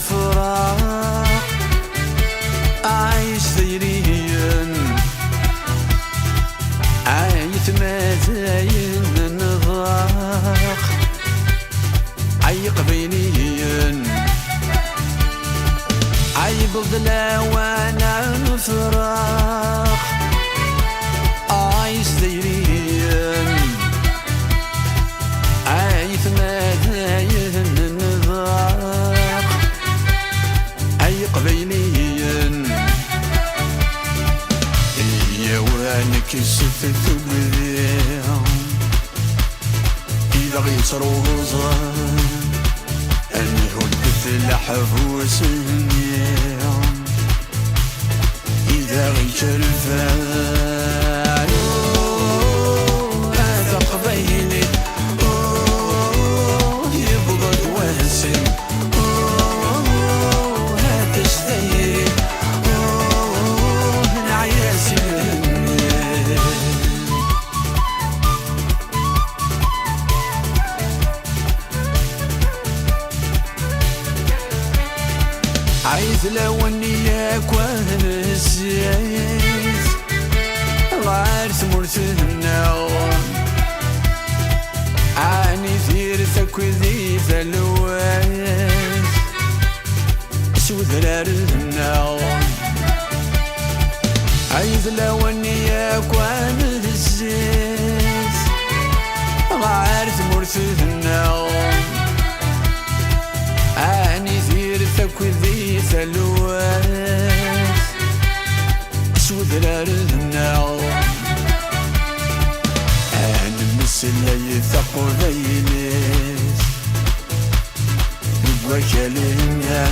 نفرق عايش ثيريا عايت مزاين نضاق عي قبيليا عي بضلا وانا نفرق عايش ثيريا عايت مزاين نضاق عي قبيليا وانك ستت بذيهم إذا غيصروا غزان أني هدت لحفوس النيهم إذا غيشر الفان هذا قبيلي يبغض واسم هذا شديد عايز لو اني اكون الزيت غارت مرتنا عاني ثيرتك وذي ذلوات شو ذرار النار عايز لو اني اكون الزيت غارت مرتنا عاني ثيرتك وذي ثلوات شو ذرار النار أنا مثل يثق ذيلس وكلنا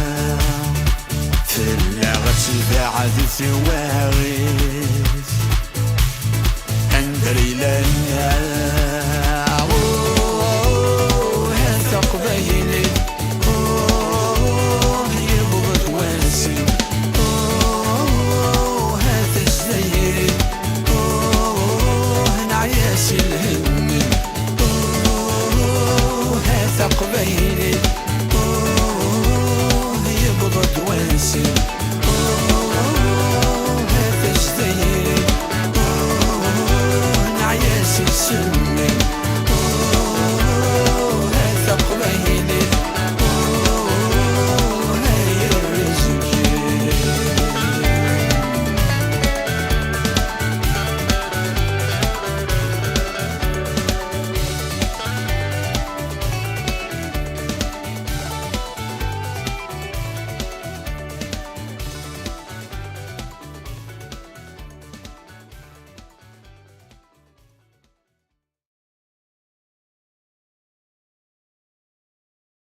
في اللغة بعد ثواغيث أندري لنا